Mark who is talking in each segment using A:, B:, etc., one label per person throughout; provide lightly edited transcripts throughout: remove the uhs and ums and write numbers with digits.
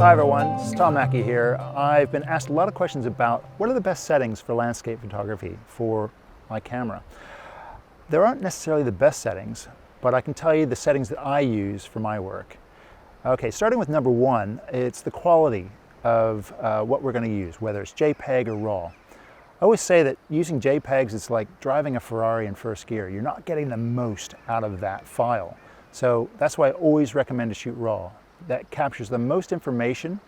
A: Hi everyone, it's Tom Mackie here. I've been asked a lot of questions about what are the best settings for landscape photography for my camera. There aren't necessarily the best settings, but I can tell you the settings that I use for my work. Okay, starting with number one, it's the quality of what we're going to use, whether it's JPEG or RAW. I always say that using JPEGs is like driving a Ferrari in first gear. You're not getting the most out of that file. So that's why I always recommend to shoot RAW. That captures the most information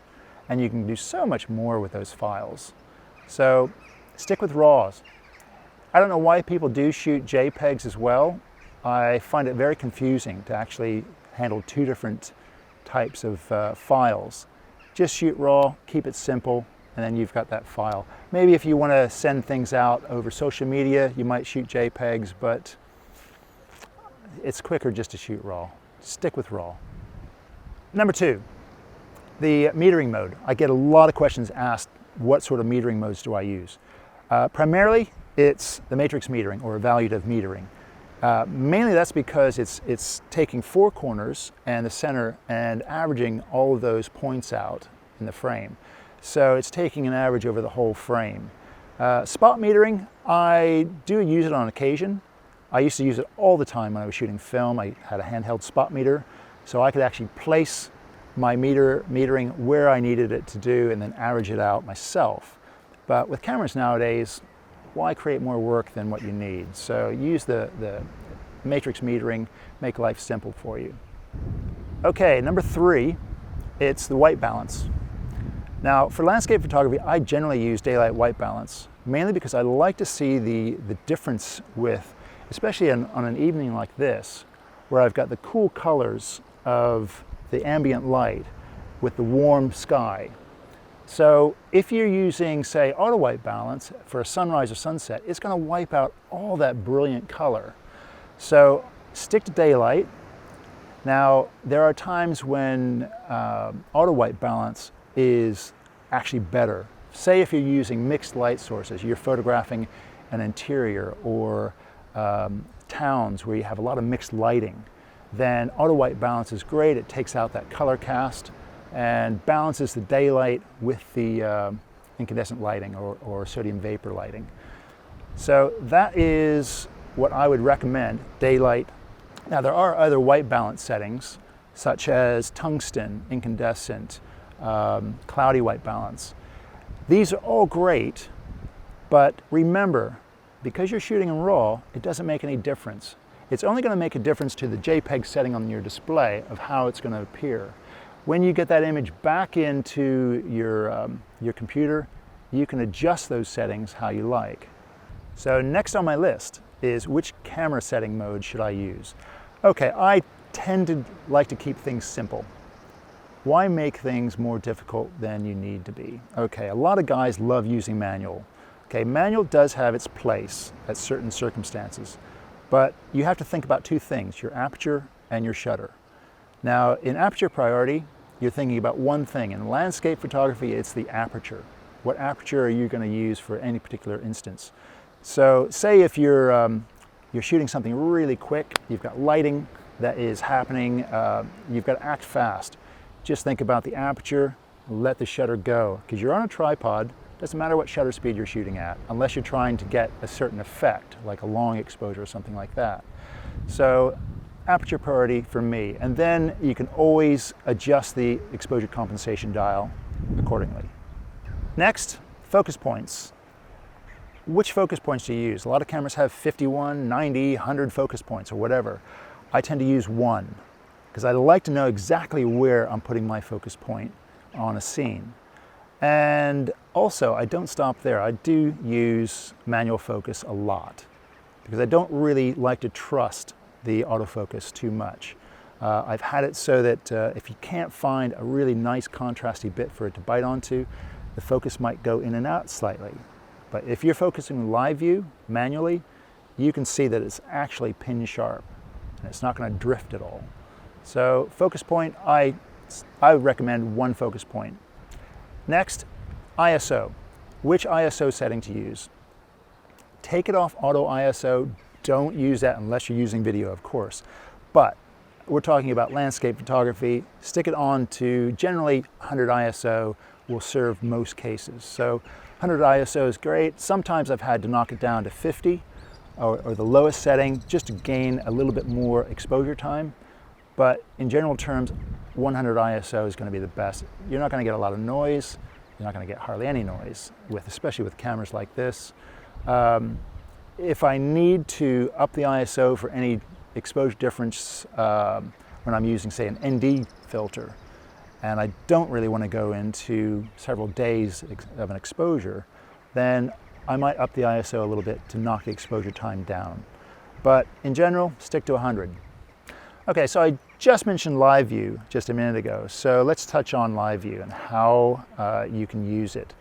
A: and you can do so much more with those files. So stick with RAWs. I don't know why people do shoot JPEGs as well. I find it very confusing to actually handle two different types of files. Just shoot RAW, keep it simple, and then you've got that file. Maybe if you want to send things out over social media, you might shoot JPEGs, but it's quicker just to shoot RAW. Stick with RAW. Number two, the metering mode. I get a lot of questions asked, what sort of metering modes do I use? Primarily, it's the matrix metering or evaluative metering. Mainly that's because it's taking four corners and the center and averaging all of those points out in the frame. So it's taking an average over the whole frame. Spot metering, I do use it on occasion. I used to use it all the time when I was shooting film. I had a handheld spot meter, so I could actually place my metering where I needed it to do and then average it out myself. But with cameras nowadays, why create more work than what you need? So use the matrix metering, make life simple for you. Okay, number three, it's the white balance. Now, for landscape photography, I generally use daylight white balance, mainly because I like to see the difference with, especially on an evening like this, where I've got the cool colors of the ambient light with the warm sky. So if you're using, say, auto white balance for a sunrise or sunset, it's going to wipe out all that brilliant color. So stick to daylight. Now, there are times when auto white balance is actually better. Say if you're using mixed light sources, you're photographing an interior or towns where you have a lot of mixed lighting, then auto white balance is great. It takes out that color cast and balances the daylight with the incandescent lighting or sodium vapor lighting. So that is what I would recommend, daylight. Now there are other white balance settings such as tungsten, incandescent, cloudy white balance. These are all great, but remember, because you're shooting in RAW, it doesn't make any difference. It's only going to make a difference to the JPEG setting on your display of how it's going to appear. When you get that image back into your computer, you can adjust those settings how you like. So next on my list is which camera setting mode should I use? Okay, I tend to like to keep things simple. Why make things more difficult than you need to be? Okay, a lot of guys love using manual. Okay, manual does have its place at certain circumstances, but you have to think about two things, your aperture and your shutter. Now, in aperture priority, you're thinking about one thing. In landscape photography, it's the aperture. What aperture are you going to use for any particular instance? So say if you're shooting something really quick, you've got lighting that is happening, you've got to act fast. Just think about the aperture, let the shutter go. Because you're on a tripod, doesn't matter what shutter speed you're shooting at, unless you're trying to get a certain effect, like a long exposure or something like that. So aperture priority for me. And then you can always adjust the exposure compensation dial accordingly. Next, focus points. Which focus points do you use? A lot of cameras have 51, 90, 100 focus points or whatever. I tend to use one because I like to know exactly where I'm putting my focus point on a scene. And also, I don't stop there. I do use manual focus a lot because I don't really like to trust the autofocus too much. I've had it so that if you can't find a really nice contrasty bit for it to bite onto, the focus might go in and out slightly. But if you're focusing live view manually, you can see that it's actually pin sharp and it's not going to drift at all. So focus point, I would recommend one focus point. Next, ISO. Which ISO setting to use? Take it off auto ISO. Don't use that unless you're using video, of course. But we're talking about landscape photography, stick it on to generally 100 ISO will serve most cases. So 100 ISO is great. Sometimes I've had to knock it down to 50 or the lowest setting just to gain a little bit more exposure time. But in general terms, 100 ISO is going to be the best. You're not going to get a lot of noise. You're not going to get hardly any noise, especially with cameras like this. If I need to up the ISO for any exposure difference when I'm using, say, an ND filter, and I don't really want to go into several days of an exposure, then I might up the ISO a little bit to knock the exposure time down. But in general, stick to 100. Okay, so I just mentioned live view just a minute ago, so let's touch on live view and how you can use it.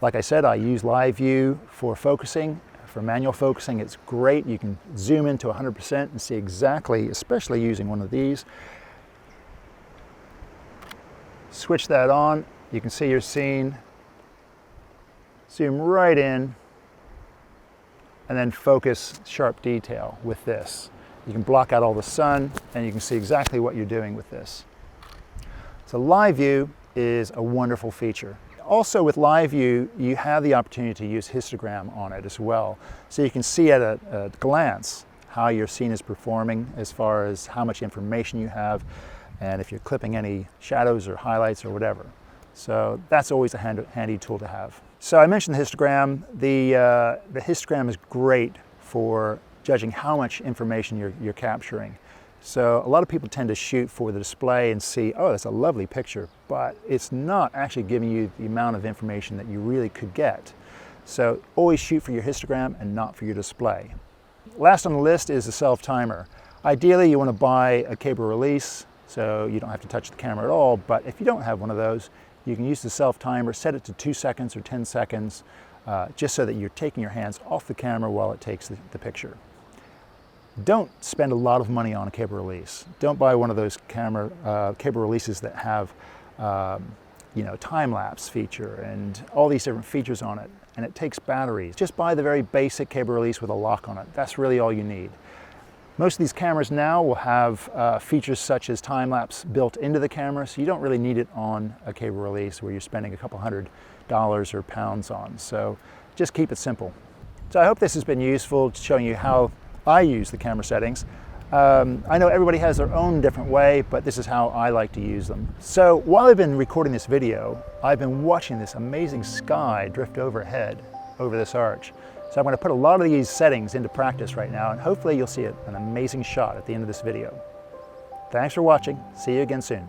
A: Like I said, I use live view for focusing. For manual focusing, it's great. You can zoom into 100% and see exactly, especially using one of these. Switch that on, you can see your scene. Zoom right in, and then focus sharp detail with this. You can block out all the sun, and you can see exactly what you're doing with this. So live view is a wonderful feature. Also with live view, you have the opportunity to use histogram on it as well. So you can see at a glance how your scene is performing as far as how much information you have, and if you're clipping any shadows or highlights or whatever. So that's always a handy tool to have. So I mentioned the histogram. The histogram is great for judging how much information you're capturing. So a lot of people tend to shoot for the display and see, oh, that's a lovely picture, but it's not actually giving you the amount of information that you really could get. So always shoot for your histogram and not for your display. Last on the list is the self-timer. Ideally, you want to buy a cable release, so you don't have to touch the camera at all, but if you don't have one of those, you can use the self-timer, set it to 2 seconds or 10 seconds, just so that you're taking your hands off the camera while it takes the picture. Don't spend a lot of money on a cable release. Don't buy one of those cable releases that have time-lapse feature and all these different features on it, and it takes batteries. Just buy the very basic cable release with a lock on it. That's really all you need. Most of these cameras now will have features such as time-lapse built into the camera, so you don't really need it on a cable release where you're spending a couple $100 or pounds on. So just keep it simple. So I hope this has been useful, showing you how I use the camera settings. I know everybody has their own different way, but this is how I like to use them. So while I've been recording this video, I've been watching this amazing sky drift overhead over this arch. So I'm going to put a lot of these settings into practice right now, and hopefully you'll see an amazing shot at the end of this video. Thanks for watching. See you again soon.